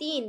3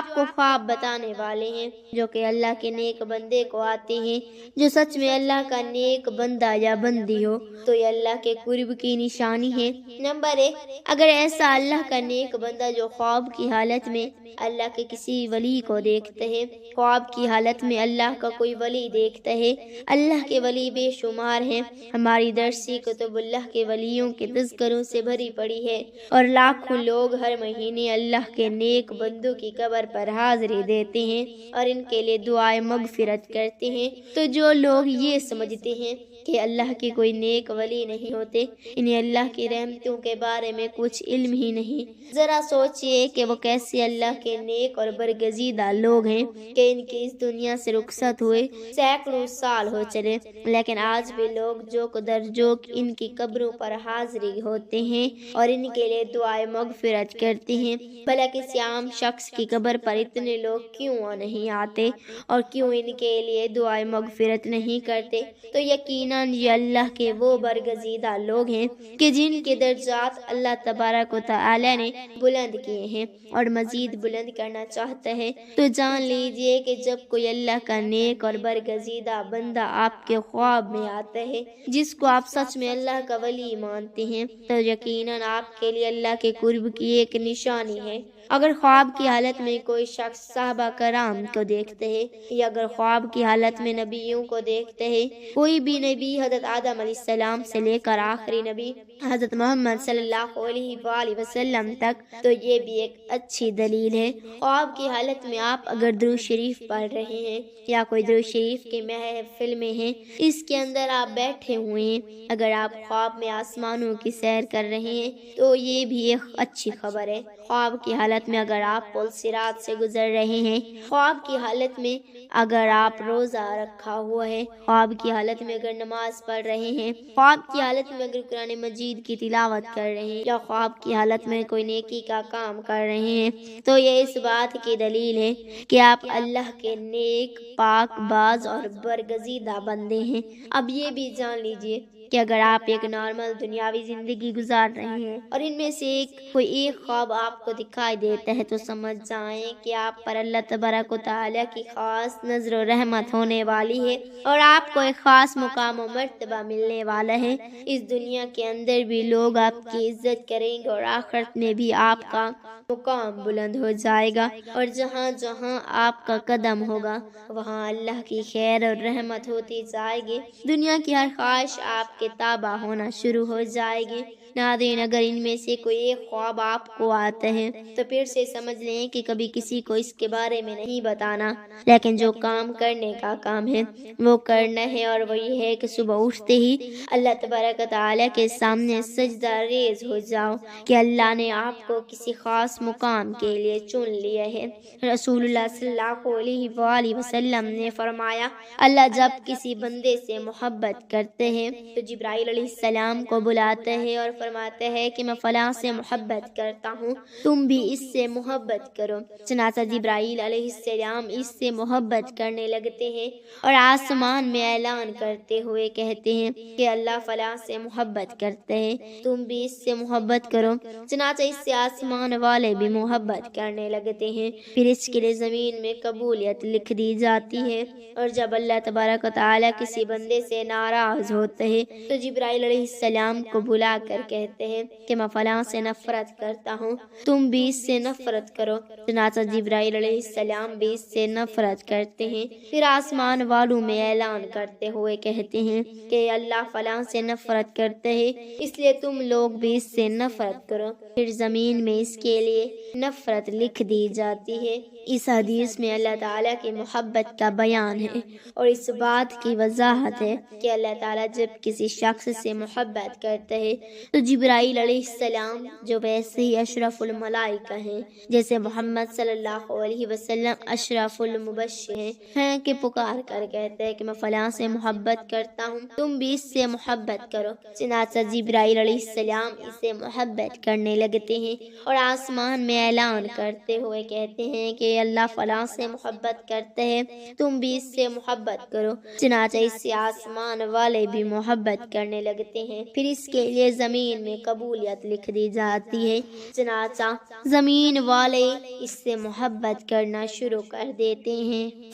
آپ کو خواب بتانے والے ہیں، جو کہ اللہ کے نیک بندے کو آتے ہیں۔ جو سچ میں اللہ کا نیک بندہ یا بندی ہو تو یہ اللہ کے قرب کی نشانی ہے۔ نمبر 1، اگر ایسا اللہ کا نیک بندہ جو خواب کی حالت میں اللہ کے کسی ولی کو دیکھتا ہے، خواب کی حالت میں اللہ کا کوئی ولی دیکھتا ہے۔ اللہ کے ولی بے شمار ہیں، ہماری درسی کتب اللہ کے ولیوں کے تذکروں سے بھری پڑی ہے، اور لاکھوں لوگ ہر مہینے اللہ کے نیک بندوں کی قبر پر حاضری دیتے ہیں اور ان کے لیے دعائے مغفرت کرتے ہیں۔ تو جو لوگ یہ سمجھتے ہیں کہ اللہ کے کوئی نیک ولی نہیں ہوتے، انہیں اللہ کی رحمتوں کے بارے میں کچھ علم ہی نہیں۔ ذرا سوچئے کہ وہ کیسے اللہ کے نیک اور برگزیدہ لوگ ہیں کہ ان کی اس دنیا سے رخصت ہوئے سینکڑوں سال ہو چلے، لیکن آج بھی لوگ جوک در جوک ان کی قبروں پر حاضری ہوتے ہیں اور ان کے لیے دعائے مغفرت کرتے ہیں۔ بھلا کسی عام شخص کی قبر پر اتنے لوگ کیوں نہیں آتے اور کیوں ان کے لیے دعائے مغفرت نہیں کرتے؟ تو یقیناً یہ اللہ کے وہ برگزیدہ لوگ ہیں کہ جن کے درجات اللہ تبارک و تعالی نے بلند کیے ہیں اور مزید بلند کرنا چاہتا ہے۔ تو جان لیجئے کہ جب کوئی اللہ کا نیک اور برگزیدہ بندہ آپ کے خواب میں آتا ہے جس کو آپ سچ میں اللہ کا ولی مانتے ہیں، تو یقیناً آپ کے لیے اللہ کے قرب کی ایک نشانی ہے۔ اگر خواب کی حالت میں کوئی شخص صحابہ کرام کو دیکھتے ہے یا اگر خواب کی حالت میں نبیوں کو دیکھتے ہے، کوئی بھی نبی حضرت آدم علیہ السلام سے لے کر آخری نبی حضرت محمد صلی اللہ علیہ وآلہ وسلم تک، تو یہ بھی ایک اچھی دلیل ہے۔ خواب کی حالت میں آپ اگر درود شریف پڑھ رہے ہیں یا کوئی درود شریف کے محفل میں ہیں، اس کے اندر آپ بیٹھے ہوئے ہیں، اگر آپ خواب میں آسمانوں کی سیر کر رہے ہیں تو یہ بھی ایک اچھی خبر ہے۔ خواب کی حالت میں اگر آپ پل صراط سے گزر رہے ہیں، خواب کی حالت میں اگر آپ روزہ رکھا ہوا ہے، خواب کی حالت میں اگر نماز پڑھ رہے ہیں، خواب کی حالت میں اگر قرآن مجید کی تلاوت کر رہے ہیں یا خواب کی حالت میں کوئی نیکی کا کام کر رہے ہیں، تو یہ اس بات کی دلیل ہے کہ آپ اللہ کے نیک، پاک باز اور برگزیدہ بندے ہیں۔ اب یہ بھی جان لیجئے کہ اگر آپ ایک نارمل دنیاوی زندگی گزار رہے ہیں اور ان میں سے کوئی ایک خواب آپ کو دکھائی دیتا ہے، تو سمجھ جائیں کہ آپ پر اللہ تبارک و تعالی کی خاص نظر و رحمت ہونے والی ہے اور آپ کو ایک خاص مقام و مرتبہ ملنے والا ہے۔ اس دنیا کے اندر بھی لوگ آپ کی عزت کریں گے اور آخرت میں بھی آپ کا مقام بلند ہو جائے گا، اور جہاں جہاں آپ کا قدم ہوگا وہاں اللہ کی خیر اور رحمت ہوتی جائے گی، دنیا کی ہر خواہش آپ کے تابع ہونا شروع ہو جائے گی۔ ناظرین، اگر ان میں سے کوئی ایک خواب آپ کو آتا ہے تو پھر سے سمجھ لیں کہ کبھی کسی کو اس کے بارے میں نہیں بتانا، لیکن جو کام کرنے کا کام ہے وہ کرنا ہے، اور وہ یہ ہے کہ صبح اٹھتے ہی اللہ تبارک و تعالی کے سامنے سجدہ ریز ہو جاؤ کہ اللہ نے آپ کو کسی خاص مقام کے لیے چن لیا ہے۔ رسول اللہ صلی اللہ علیہ وآلہ وسلم نے فرمایا، اللہ جب کسی بندے سے محبت کرتے ہیں تو جبرائیل علیہ السلام کو بلاتا ہے اور فرماتا ہے کہ میں فلاں سے محبت کرتا ہوں، تم بھی اس سے محبت کرو۔ چنانچہ جبرائیل علیہ السلام اس سے محبت کرنے لگتے ہیں اور آسمان میں اعلان کرتے ہوئے کہتے ہیں کہ اللہ فلاں سے محبت کرتے ہیں، تم بھی اس سے محبت کرو۔ چنانچہ اس سے آسمان والے بھی محبت کرنے لگتے ہیں، پھر اس کے لیے زمین میں قبولیت لکھ دی جاتی ہے، اور جب اللہ تبارک و تعالی کسی بندے سے ناراض ہوتے ہیں تو جبرائیل علیہ السلام کو بلا کر کہتے ہیں کہ میں فلاں سے نفرت کرتا ہوں، تم بھی اس سے نفرت کرو۔ چنانچہ جبرائیل علیہ السلام بھی اس سے نفرت کرتے ہیں، پھر آسمان والوں میں اعلان کرتے ہوئے کہتے ہیں کہ اللہ فلاں سے نفرت کرتے ہیں، اس لیے تم لوگ بھی اس سے نفرت کرو۔ پھر زمین میں اس کے لیے نفرت لکھ دی جاتی ہے۔ اس حدیث میں اللہ تعالیٰ کی محبت کا بیان ہے اور اس بات کی وضاحت ہے کہ اللہ تعالیٰ جب کسی شخص سے محبت کرتا ہے تو جبرائیل علیہ السلام جو ویسے ہی اشرف الملائکہ ہیں، جیسے محمد صلی اللہ علیہ وسلم اشرف المبشر ہیں کہ پکار کر کہتے ہیں کہ میں فلاں سے محبت کرتا ہوں، تم بھی اس سے محبت کرو۔ چنانچہ جبرائیل علیہ السلام اسے محبت کرنے لگتے ہیں اور آسمان میں اعلان کرتے ہوئے کہتے ہیں کہ اللہ فلاں سے محبت کرتے ہیں، تم بھی اس سے محبت کرو۔ چنانچہ اس سے آسمان والے بھی محبت کرنے لگتے ہیں، پھر اس کے لیے زمین میں قبولیت لکھ دی جاتی ہے۔ چنانچہ زمین زمین والے اس سے محبت کرنا شروع کر دیتے ہیں۔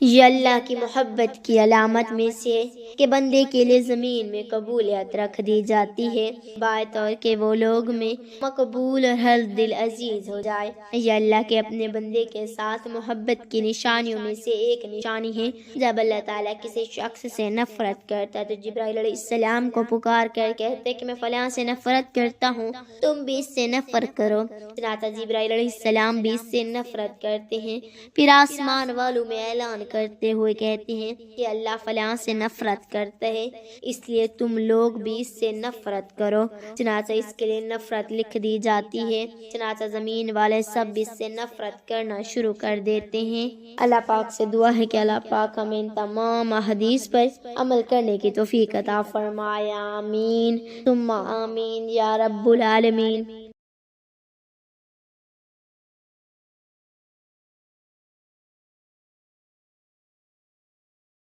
یہ اللہ کی محبت کی علامت میں سے ہے کہ بندے کے لیے زمین میں قبولیت رکھ دی جاتی ہے، بات اور کہ وہ لوگ میں مقبول اور ہر دل عزیز ہو جائے۔ یہ اللہ کے اپنے بندے کے ساتھ محبت کی نشانیوں میں سے ایک نشانی ہے۔ جب اللہ تعالیٰ کسی شخص سے نفرت کرتا ہے تو جبرائیل علیہ السلام کو پکار کر کہتے کہ میں فلاں سے نفرت کرتا ہوں، تم بھی اس سے نفرت کرو۔ چنانچہ جبرائیل علیہ السلام بھی اس سے نفرت کرتے ہیں، پھر آسمان والوں میں اعلان کرتے ہوئے کہتے ہیں کہ اللہ فلاں سے نفرت کرتا ہے، اس لیے تم لوگ بھی اس سے نفرت کرو۔ چنانچہ اس کے لیے نفرت لکھ دی جاتی ہے۔ چنانچہ زمین والے سب اس سے نفرت کرنا شروع کر دیتے ہیں۔ اللہ پاک سے دعا ہے کہ اللہ پاک ہمیں ان تمام احادیث پر عمل کرنے کی توفیق عطا فرمائے۔ آمین ثم آمین یا رب العالمین۔